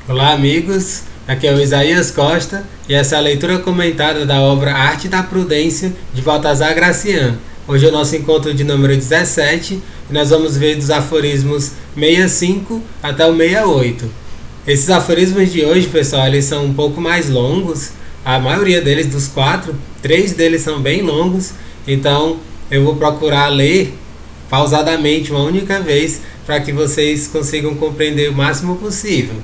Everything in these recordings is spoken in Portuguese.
Olá, amigos. Aqui é o Isaías Costa e essa é a leitura comentada da obra Arte da Prudência de Baltazar Gracian. Hoje é o nosso encontro de número 17 e nós vamos ver dos aforismos 65 até o 68. Esses aforismos de hoje, pessoal, eles são um pouco mais longos. A maioria deles, dos 4, 3 deles são bem longos. Então eu vou procurar ler pausadamente uma única vez para que vocês consigam compreender o máximo possível.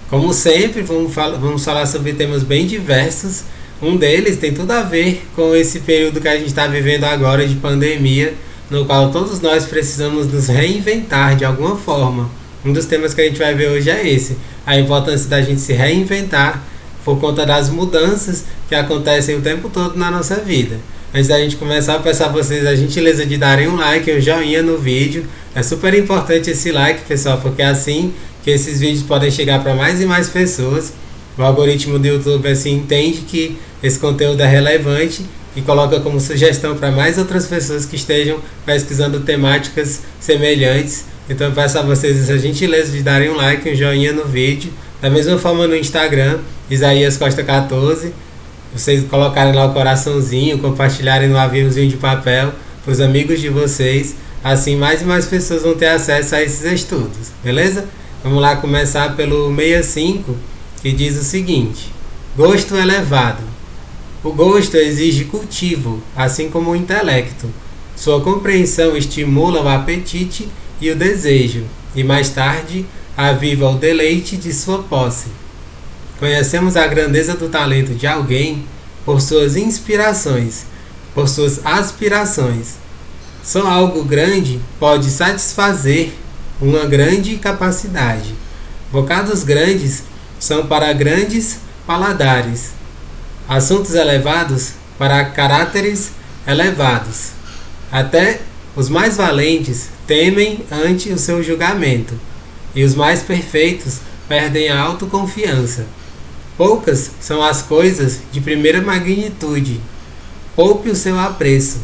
Como sempre, vamos falar sobre temas bem diversos. Um deles tem tudo a ver com esse período que a gente está vivendo agora de pandemia, no qual todos nós precisamos nos reinventar de alguma forma. Um dos temas que a gente vai ver hoje é esse, a importância da gente se reinventar por conta das mudanças que acontecem o tempo todo na nossa vida. Antes da gente começar, eu peço a vocês a gentileza de darem um like e um joinha no vídeo. É super importante esse like, pessoal, porque é assim que esses vídeos podem chegar para mais e mais pessoas. O algoritmo do YouTube assim entende que esse conteúdo é relevante e coloca como sugestão para mais outras pessoas que estejam pesquisando temáticas semelhantes. Então eu peço a vocês a gentileza de darem um like, um joinha no vídeo. Da mesma forma no Instagram, Isaías Costa 14. Vocês colocarem lá o coraçãozinho, compartilharem no aviãozinho de papel para os amigos de vocês. Assim mais e mais pessoas vão ter acesso a esses estudos, beleza? Vamos lá começar pelo 65, que diz o seguinte: gosto elevado. O gosto exige cultivo, assim como o intelecto. Sua compreensão estimula o apetite e o desejo, e mais tarde aviva o deleite de sua posse. Conhecemos a grandeza do talento de alguém por suas inspirações, por suas aspirações. Só algo grande pode satisfazer uma grande capacidade. Bocados grandes são para grandes paladares. Assuntos elevados para caráteres elevados. Até os mais valentes temem ante o seu julgamento, e os mais perfeitos perdem a autoconfiança. Poucas são as coisas de primeira magnitude. Poupe o seu apreço.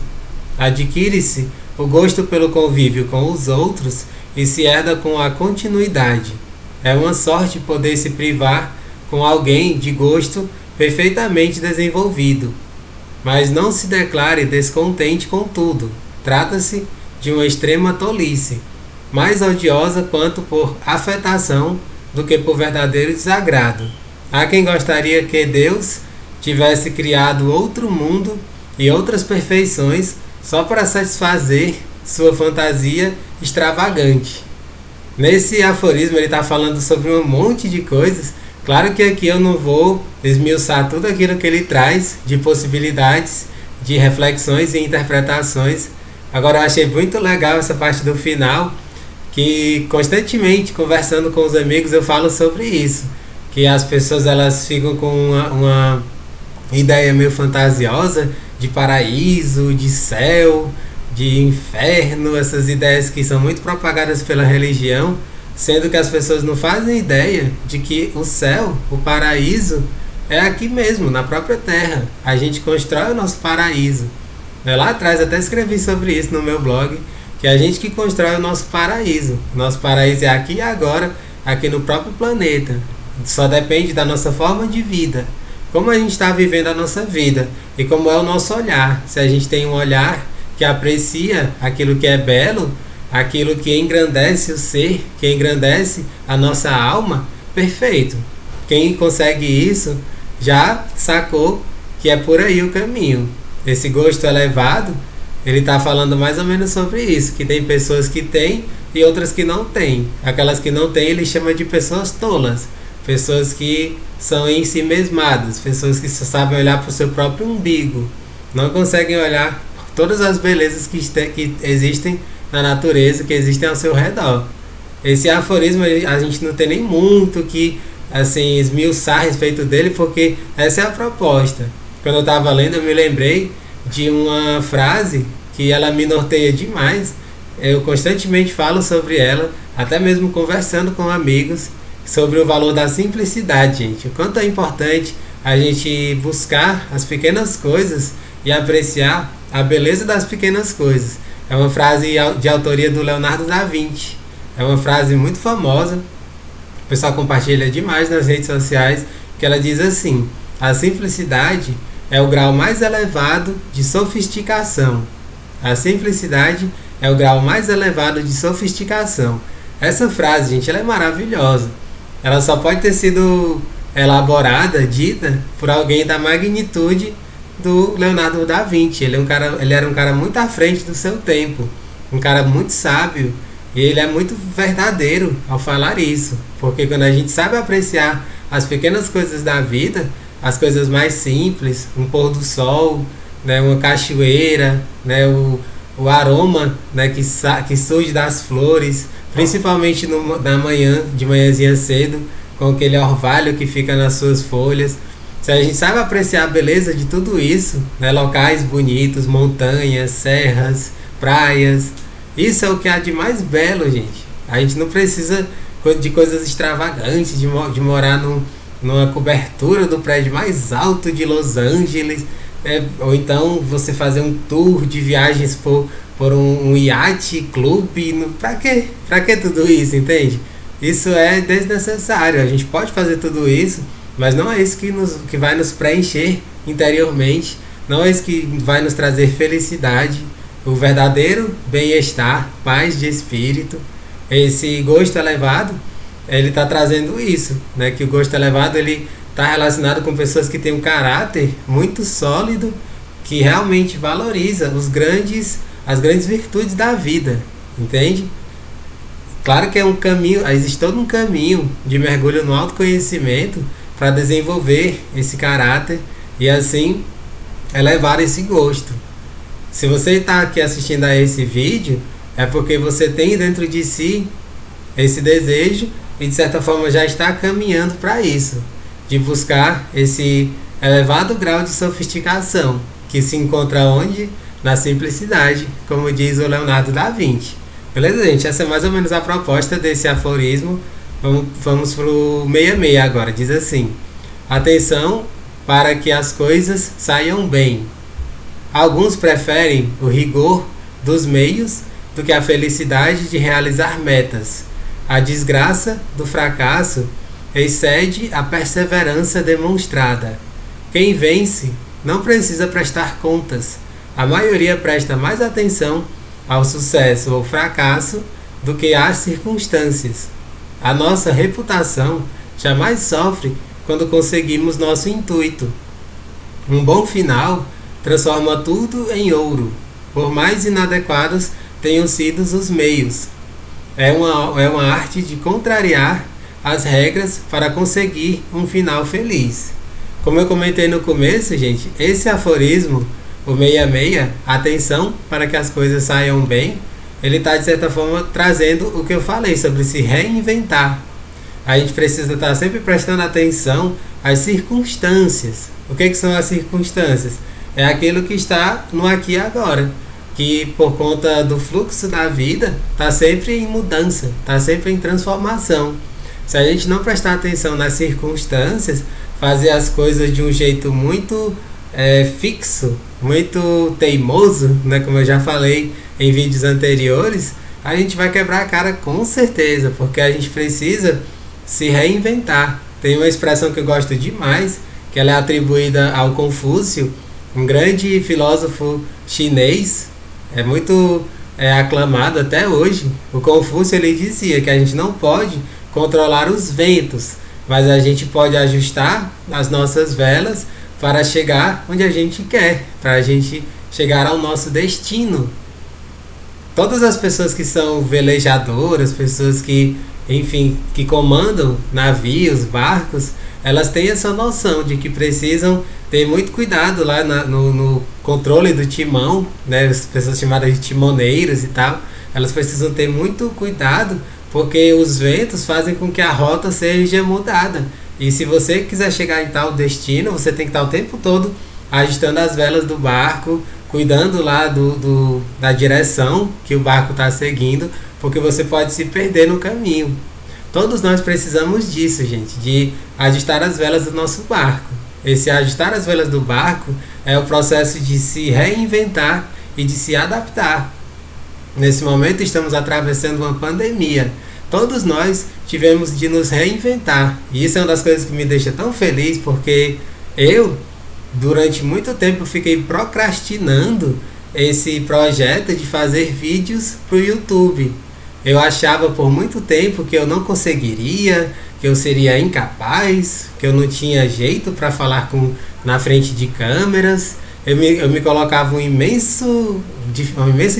Adquire-se o gosto pelo convívio com os outros e se herda com a continuidade. É uma sorte poder se privar com alguém de gosto perfeitamente desenvolvido. Mas não se declare descontente com tudo. Trata-se de uma extrema tolice, mais odiosa quanto por afetação do que por verdadeiro desagrado. Há quem gostaria que Deus tivesse criado outro mundo e outras perfeições só para satisfazer sua fantasia extravagante. Nesse aforismo ele está falando sobre um monte de coisas. Claro que aqui eu não vou esmiuçar tudo aquilo que ele traz de possibilidades, de reflexões e interpretações. Agora eu achei muito legal essa parte do final, que constantemente conversando com os amigos eu falo sobre isso, que as pessoas elas ficam com uma ideia meio fantasiosa de paraíso, de céu, de inferno, essas ideias que são muito propagadas pela religião, sendo que as pessoas não fazem ideia de que o céu, o paraíso, é aqui mesmo, na própria terra. A gente constrói o nosso paraíso. Lá atrás até escrevi sobre isso no meu blog, que é a gente que constrói o nosso paraíso. Nosso paraíso é aqui e agora, aqui no próprio planeta. Só depende da nossa forma de vida, como a gente está vivendo a nossa vida e como é o nosso olhar. Se a gente tem um olhar que aprecia aquilo que é belo, aquilo que engrandece o ser, que engrandece a nossa alma, perfeito. Quem consegue isso já sacou que é por aí o caminho. Esse gosto elevado, ele está falando mais ou menos sobre isso, que tem pessoas que têm e outras que não têm. Aquelas que não têm ele chama de pessoas tolas, pessoas que são em si mesmadas, pessoas que só sabem olhar para o seu próprio umbigo, não conseguem olhar todas as belezas que existem na natureza, que existem ao seu redor. Esse aforismo a gente não tem nem muito que assim esmiuçar a respeito dele, porque essa é a proposta. Quando eu estava lendo eu me lembrei de uma frase que ela me norteia demais. Eu constantemente falo sobre ela, até mesmo conversando com amigos, sobre o valor da simplicidade, gente. O quanto é importante a gente buscar as pequenas coisas e apreciar a beleza das pequenas coisas. É uma frase de autoria do Leonardo da Vinci. É uma frase muito famosa pessoal compartilha demais nas redes sociais, que ela diz assim: a simplicidade é o grau mais elevado de sofisticação. A simplicidade é o grau mais elevado de sofisticação. Essa frase, gente, ela é maravilhosa. Ela só pode ter sido elaborada, dita, por alguém da magnitude do Leonardo da Vinci. Ele era um cara muito à frente do seu tempo, um cara muito sábio, e ele é muito verdadeiro ao falar isso, porque quando a gente sabe apreciar as pequenas coisas da vida, as coisas mais simples, um pôr do sol, né, uma cachoeira, né, o aroma, né, que surge das flores, principalmente na manhã, de manhãzinha cedo, com aquele orvalho que fica nas suas folhas. Se a gente sabe apreciar a beleza de tudo isso, né, locais bonitos, montanhas, serras, praias, isso é o que há de mais belo, gente. A gente não precisa de coisas extravagantes, de morar numa cobertura do prédio mais alto de Los Angeles, ou então você fazer um tour de viagens por um iate clube. Pra quê? Pra que tudo isso, entende? Isso é desnecessário. A gente pode fazer tudo isso, mas não é isso que vai nos preencher interiormente, não é isso que vai nos trazer felicidade, o verdadeiro bem-estar, paz de espírito. Esse gosto elevado, ele está trazendo isso, né? Que o gosto elevado ele está relacionado com pessoas que têm um caráter muito sólido, que realmente valoriza as grandes virtudes da vida, entende? Claro que é um caminho, existe todo um caminho de mergulho no autoconhecimento para desenvolver esse caráter e assim elevar esse gosto. Se você está aqui assistindo a esse vídeo, é porque você tem dentro de si esse desejo e de certa forma já está caminhando para isso, de buscar esse elevado grau de sofisticação, que se encontra onde? Na simplicidade, como diz o Leonardo da Vinci. Beleza, gente? Essa é mais ou menos a proposta desse aforismo. Vamos pro 66 agora. Diz assim: atenção para que as coisas saiam bem. Alguns preferem o rigor dos meios do que a felicidade de realizar metas. A desgraça do fracasso excede a perseverança demonstrada. Quem vence não precisa prestar contas. A maioria presta mais atenção ao sucesso ou fracasso do que às circunstâncias. A nossa reputação jamais sofre quando conseguimos nosso intuito. Um bom final transforma tudo em ouro, por mais inadequados tenham sido os meios. É uma arte de contrariar as regras para conseguir um final feliz. Como eu comentei no começo, gente, esse aforismo, o 66, atenção para que as coisas saiam bem, ele está de certa forma trazendo o que eu falei sobre se reinventar. A gente precisa estar sempre prestando atenção às circunstâncias. O que são as circunstâncias? É aquilo que está no aqui e agora, que por conta do fluxo da vida está sempre em mudança, está sempre em transformação. Se a gente não prestar atenção nas circunstâncias, fazer as coisas de um jeito muito fixo, muito teimoso, né, como eu já falei em vídeos anteriores, a gente vai quebrar a cara com certeza, porque a gente precisa se reinventar. Tem uma expressão que eu gosto demais, que ela é atribuída ao Confúcio, um grande filósofo chinês, é muito aclamado até hoje. O Confúcio ele dizia que a gente não pode controlar os ventos, mas a gente pode ajustar as nossas velas para chegar onde a gente quer, para a gente chegar ao nosso destino. Todas as pessoas que são velejadoras, pessoas que, enfim, que comandam navios, barcos, elas têm essa noção de que precisam ter muito cuidado lá no controle do timão, né? As pessoas chamadas de timoneiros e tal, elas precisam ter muito cuidado, porque os ventos fazem com que a rota seja mudada. E se você quiser chegar em tal destino, você tem que estar o tempo todo ajustando as velas do barco, cuidando lá da direção que o barco está seguindo, porque você pode se perder no caminho. Todos nós precisamos disso, gente, de ajustar as velas do nosso barco. Esse ajustar as velas do barco é o processo de se reinventar e de se adaptar. Nesse momento estamos atravessando uma pandemia, todos nós tivemos de nos reinventar. E isso é uma das coisas que me deixa tão feliz, porque eu, durante muito tempo, fiquei procrastinando esse projeto de fazer vídeos para o YouTube. Eu achava por muito tempo que eu não conseguiria, que eu seria incapaz, que eu não tinha jeito para falar na frente de câmeras. Eu me colocava uma imensa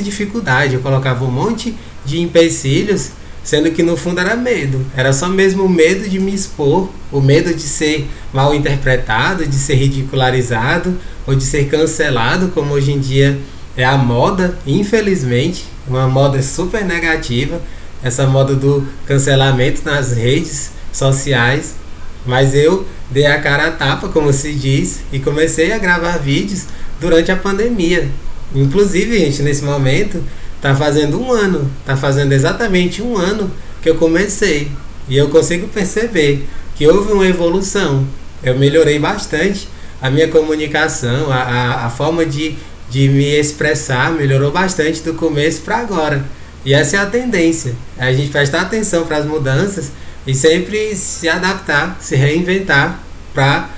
dificuldade, eu colocava um monte de empecilhos, sendo que no fundo era medo. Era só mesmo o medo de me expor, o medo de ser mal interpretado, de ser ridicularizado ou de ser cancelado, como hoje em dia é a moda, infelizmente, uma moda super negativa, essa moda do cancelamento nas redes sociais. Mas eu dei a cara a tapa, como se diz, e comecei a gravar vídeos durante a pandemia. Inclusive, gente, nesse momento tá fazendo um ano, tá fazendo exatamente um ano que eu comecei. E eu consigo perceber que houve uma evolução. Eu melhorei bastante a minha comunicação, a forma de me expressar melhorou bastante do começo para agora. E essa é a tendência, é a gente prestar atenção para as mudanças e sempre se adaptar, se reinventar para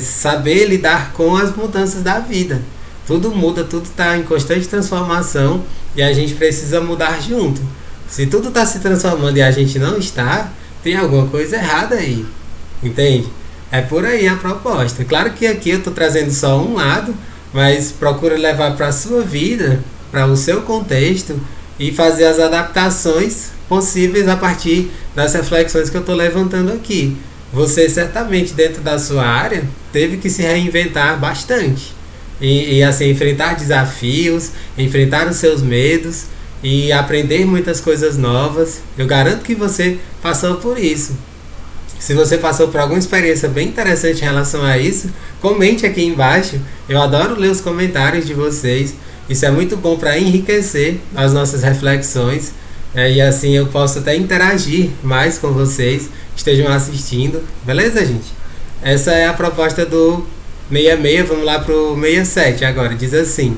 saber lidar com as mudanças da vida. Tudo muda, tudo está em constante transformação e a gente precisa mudar junto. Se tudo está se transformando e a gente não está, tem alguma coisa errada aí, entende? É por aí a proposta. Claro que aqui eu estou trazendo só um lado, mas procura levar para a sua vida, para o seu contexto e fazer as adaptações possíveis a partir das reflexões que eu estou levantando aqui. Você certamente dentro da sua área teve que se reinventar bastante e assim, enfrentar desafios, enfrentar os seus medos e aprender muitas coisas novas. Eu garanto que você passou por isso. Se você passou por alguma experiência bem interessante em relação a isso, comente aqui embaixo. Eu adoro ler os comentários de vocês. Isso é muito bom para enriquecer as nossas reflexões. E assim eu posso até interagir mais com vocês que estejam assistindo. Beleza, gente? Essa é a proposta do 66. Vamos lá para o 67 agora. Diz assim: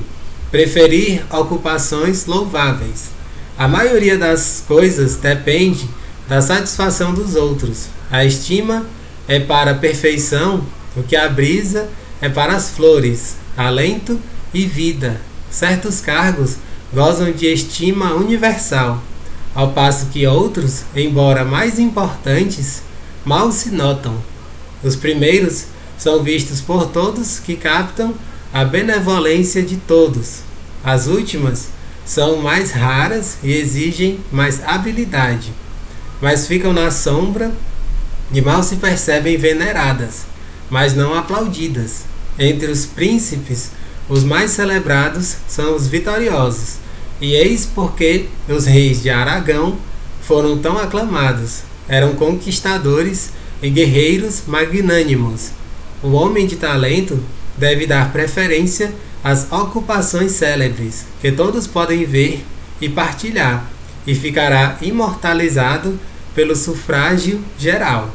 preferir ocupações louváveis. A maioria das coisas depende da satisfação dos outros. A estima é para a perfeição, o que a brisa é para as flores, alento e vida. Certos cargos gozam de estima universal, ao passo que outros, embora mais importantes, mal se notam. Os primeiros são vistos por todos que captam a benevolência de todos. As últimas são mais raras e exigem mais habilidade, mas ficam na sombra e mal se percebem veneradas, mas não aplaudidas. Entre os príncipes, os mais celebrados são os vitoriosos, e eis porque os reis de Aragão foram tão aclamados. Eram conquistadores e guerreiros magnânimos. O homem de talento deve dar preferência às ocupações célebres, que todos podem ver e partilhar, e ficará imortalizado pelo sufrágio geral.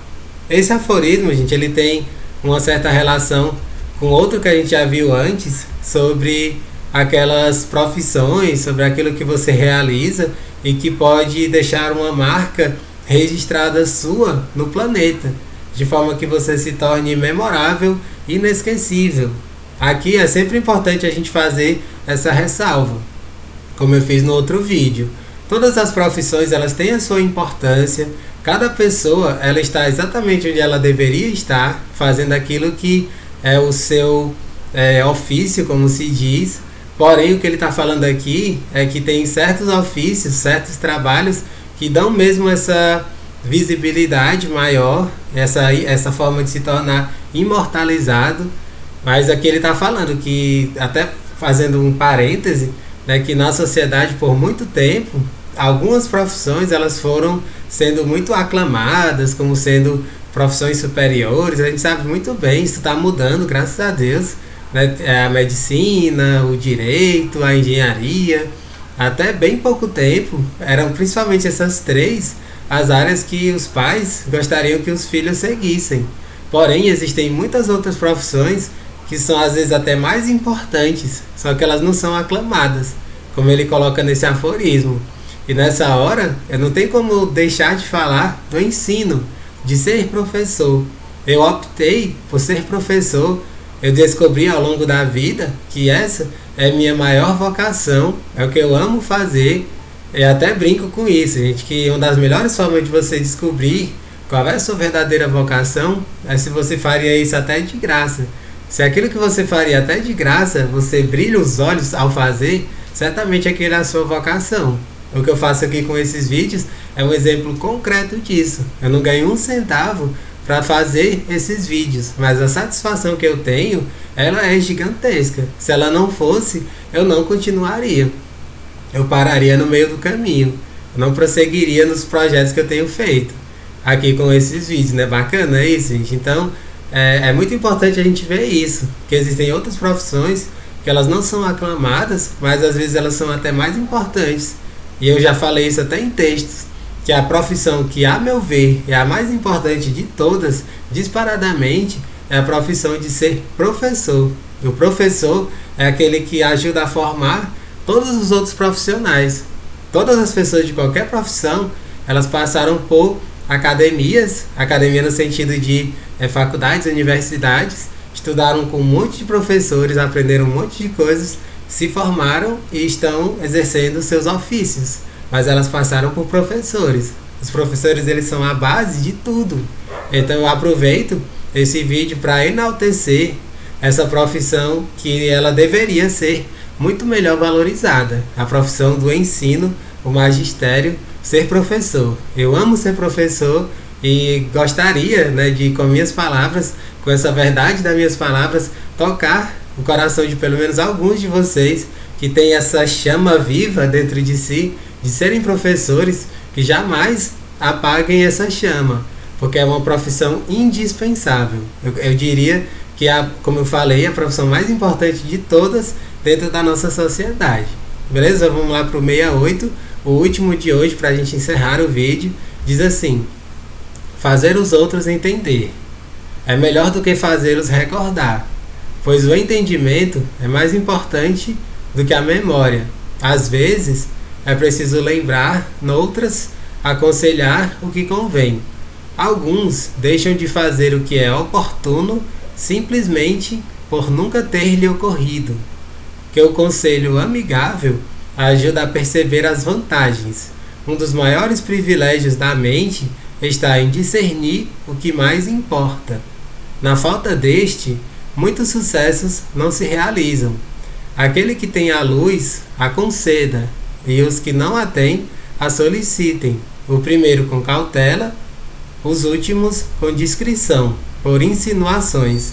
Esse aforismo, gente, ele tem uma certa relação com outro que a gente já viu antes, sobre aquelas profissões, sobre aquilo que você realiza e que pode deixar uma marca registrada sua no planeta, de forma que você se torne memorável e inesquecível. Aqui é sempre importante a gente fazer essa ressalva, como eu fiz no outro vídeo. Todas as profissões, elas têm a sua importância. Cada pessoa, ela está exatamente onde ela deveria estar, fazendo aquilo que é o seu ofício, como se diz. Porém, o que ele está falando aqui é que tem certos ofícios, certos trabalhos que dão mesmo essa visibilidade maior, essa forma de se tornar imortalizado. Mas aqui ele está falando que, até fazendo um parêntese, né, que na sociedade por muito tempo algumas profissões elas foram sendo muito aclamadas como sendo profissões superiores. A gente sabe muito bem, isso está mudando, graças a Deus, né? A medicina, o direito, a engenharia, até bem pouco tempo eram principalmente essas três as áreas que os pais gostariam que os filhos seguissem. Porém, existem muitas outras profissões que são às vezes até mais importantes, só que elas não são aclamadas, como ele coloca nesse aforismo. E nessa hora, eu não tenho como deixar de falar do ensino, de ser professor. Eu optei por ser professor. Eu descobri ao longo da vida que essa é minha maior vocação, é o que eu amo fazer. Eu até brinco com isso, gente, que uma das melhores formas de você descobrir qual é a sua verdadeira vocação é se você faria isso até de graça. Se aquilo que você faria até de graça, você brilha os olhos ao fazer, certamente aquilo é a sua vocação. O que eu faço aqui com esses vídeos é um exemplo concreto disso. Eu não ganho um centavo para fazer esses vídeos, mas a satisfação que eu tenho, ela é gigantesca. Se ela não fosse, eu não continuaria. Eu pararia no meio do caminho. Eu não prosseguiria nos projetos que eu tenho feito aqui com esses vídeos, né? Bacana isso, gente? Então, é muito importante a gente ver isso, que existem outras profissões que elas não são aclamadas, mas às vezes elas são até mais importantes. E eu já falei isso até em textos, que a profissão que, a meu ver, é a mais importante de todas, disparadamente, é a profissão de ser professor. O professor é aquele que ajuda a formar todos os outros profissionais. Todas as pessoas de qualquer profissão, elas passaram por academias, academia no sentido de faculdades, universidades, estudaram com um monte de professores, aprenderam um monte de coisas, se formaram e estão exercendo seus ofícios, mas elas passaram por professores. Os professores, eles são a base de tudo. Então eu aproveito esse vídeo para enaltecer essa profissão que ela deveria ser muito melhor valorizada, a profissão do ensino, o magistério, ser professor. Eu amo ser professor e gostaria, né, de, com minhas palavras, com essa verdade das minhas palavras, tocar o coração de pelo menos alguns de vocês que têm essa chama viva dentro de si, de serem professores, que jamais apaguem essa chama, porque é uma profissão indispensável. Eu diria que, como eu falei, a profissão mais importante de todas dentro da nossa sociedade. Beleza? Vamos lá para o 68, o último de hoje, para a gente encerrar o vídeo. Diz assim: fazer os outros entender é melhor do que fazê-los recordar, pois o entendimento é mais importante do que a memória. Às vezes, é preciso lembrar, noutras, aconselhar o que convém. Alguns deixam de fazer o que é oportuno simplesmente por nunca ter lhe ocorrido. Que o conselho amigável ajuda a perceber as vantagens. Um dos maiores privilégios da mente está em discernir o que mais importa. Na falta deste, muitos sucessos não se realizam. Aquele que tem a luz, a conceda, e os que não a têm, a solicitem. O primeiro com cautela, os últimos com discrição, por insinuações.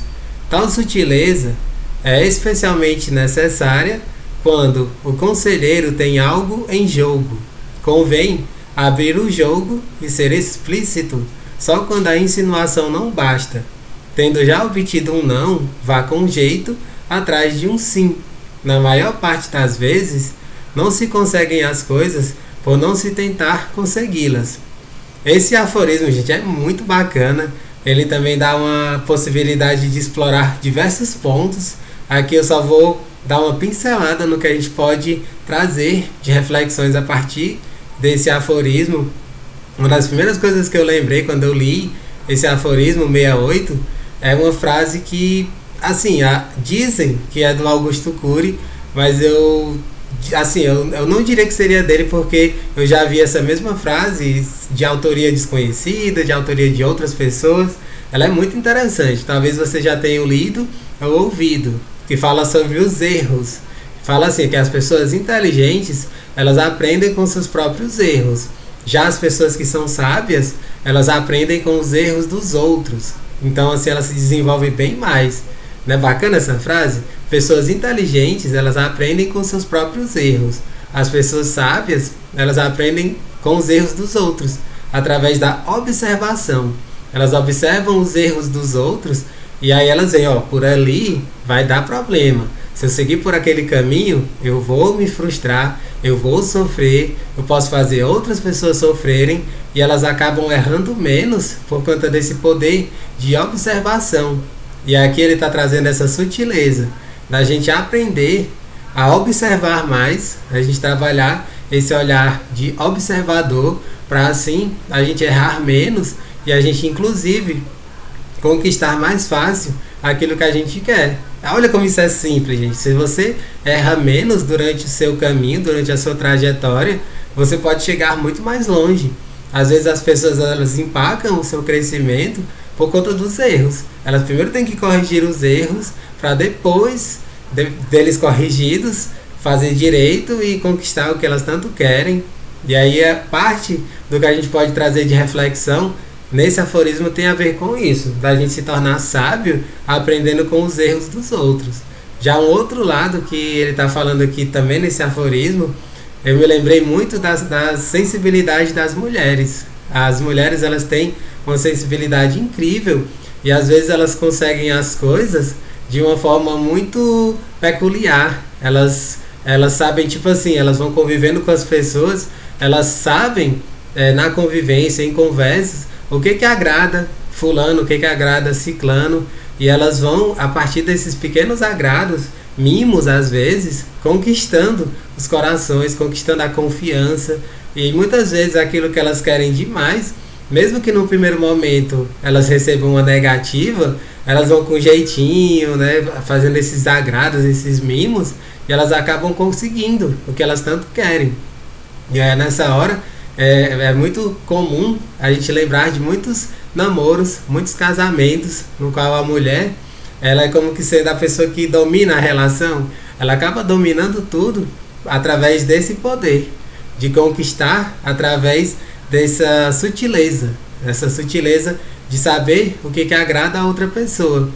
Tal sutileza é especialmente necessária quando o conselheiro tem algo em jogo. Convém abrir o jogo e ser explícito só quando a insinuação não basta. Tendo já obtido um não, vá com jeito atrás de um sim. Na maior parte das vezes, não se conseguem as coisas por não se tentar consegui-las. Esse aforismo, gente, é muito bacana. Ele também dá uma possibilidade de explorar diversos pontos. Aqui eu só vou dar uma pincelada no que a gente pode trazer de reflexões a partir desse aforismo. Uma das primeiras coisas que eu lembrei quando eu li esse aforismo 68 é uma frase que, assim, dizem que é do Augusto Cury, mas eu não diria que seria dele, porque eu já vi essa mesma frase de autoria desconhecida, de autoria de outras pessoas. Ela é muito interessante, talvez você já tenha lido ou ouvido, que fala sobre os erros. Fala assim, que as pessoas inteligentes, elas aprendem com seus próprios erros. Já as pessoas que são sábias, elas aprendem com os erros dos outros. Então, assim, elas se desenvolvem bem mais. Não é bacana essa frase? Pessoas inteligentes, elas aprendem com seus próprios erros. As pessoas sábias, elas aprendem com os erros dos outros, através da observação. Elas observam os erros dos outros e aí elas veem, por ali vai dar problema. Se eu seguir por aquele caminho, eu vou me frustrar, eu vou sofrer, eu posso fazer outras pessoas sofrerem, e elas acabam errando menos por conta desse poder de observação. E aqui ele está trazendo essa sutileza da gente aprender a observar mais, a gente trabalhar esse olhar de observador, para assim a gente errar menos e a gente inclusive conquistar mais fácil aquilo que a gente quer. Olha como isso é simples, gente. Se você erra menos durante o seu caminho, durante a sua trajetória, você pode chegar muito mais longe. Às vezes as pessoas elas empacam o seu crescimento por conta dos erros. Elas primeiro têm que corrigir os erros para depois deles corrigidos fazer direito e conquistar o que elas tanto querem. E aí a parte do que a gente pode trazer de reflexão nesse aforismo tem a ver com isso, da gente se tornar sábio aprendendo com os erros dos outros. Já um outro lado que ele está falando aqui também nesse aforismo, eu me lembrei muito da sensibilidade das mulheres. As mulheres elas têm uma sensibilidade incrível e às vezes elas conseguem as coisas de uma forma muito peculiar. Elas sabem, tipo assim, elas vão convivendo com as pessoas, elas sabem na convivência, em conversas, o que agrada fulano, o que agrada ciclano, e elas vão, a partir desses pequenos agrados, mimos às vezes, conquistando os corações, conquistando a confiança, e muitas vezes aquilo que elas querem demais, mesmo que no primeiro momento elas recebam uma negativa, elas vão com jeitinho, né, fazendo esses agrados, esses mimos, e elas acabam conseguindo o que elas tanto querem. E nessa hora é muito comum a gente lembrar de muitos namoros, muitos casamentos, no qual a mulher ela é como que sendo a pessoa que domina a relação, ela acaba dominando tudo através desse poder de conquistar, através dessa sutileza de saber o que agrada a outra pessoa.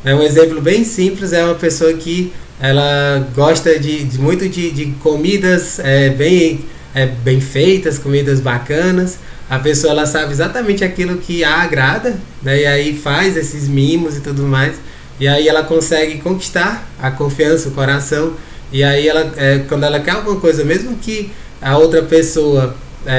Um exemplo bem simples é uma pessoa que ela gosta muito de comidas bem feitas, comidas bacanas. A pessoa ela sabe exatamente aquilo que a agrada, né? E aí faz esses mimos e tudo mais. E aí ela consegue conquistar a confiança, o coração. E aí ela, quando ela quer alguma coisa, mesmo que a outra pessoa,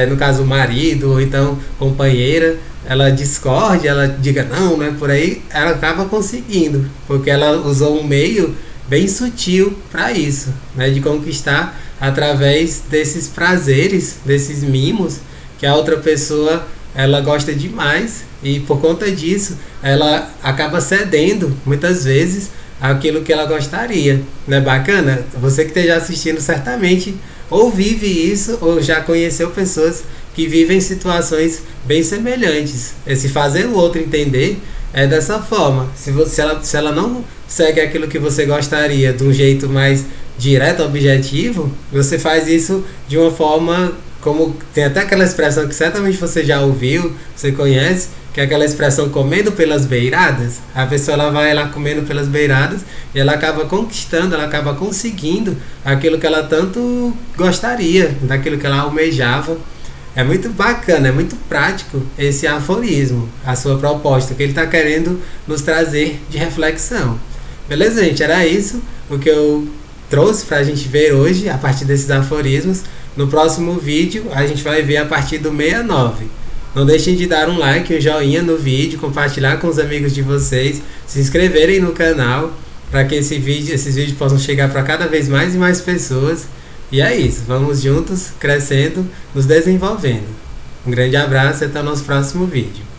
no caso o marido ou então companheira, ela discorde, ela diga não é por aí, ela acaba conseguindo, porque ela usou um meio bem sutil para isso, né, de conquistar através desses prazeres, desses mimos que a outra pessoa ela gosta demais, e por conta disso ela acaba cedendo muitas vezes aquilo que ela gostaria. Não é bacana? Você que esteja assistindo certamente ou vive isso ou já conheceu pessoas que vivem situações bem semelhantes. Esse fazer o outro entender é dessa forma. Se ela não segue aquilo que você gostaria de um jeito mais direto, objetivo, você faz isso de uma forma, como tem até aquela expressão que certamente você já ouviu, você conhece, que é aquela expressão comendo pelas beiradas. A pessoa ela vai lá comendo pelas beiradas e ela acaba conquistando, ela acaba conseguindo aquilo que ela tanto gostaria, daquilo que ela almejava. É muito bacana, é muito prático esse aforismo, a sua proposta, que ele está querendo nos trazer de reflexão. Beleza, gente? Era isso o que eu trouxe para a gente ver hoje, a partir desses aforismos. No próximo vídeo, a gente vai ver a partir do 69. Não deixem de dar um like, um joinha no vídeo, compartilhar com os amigos de vocês, se inscreverem no canal, para que esses vídeos possam chegar para cada vez mais e mais pessoas. E é isso, vamos juntos, crescendo, nos desenvolvendo. Um grande abraço e até o nosso próximo vídeo.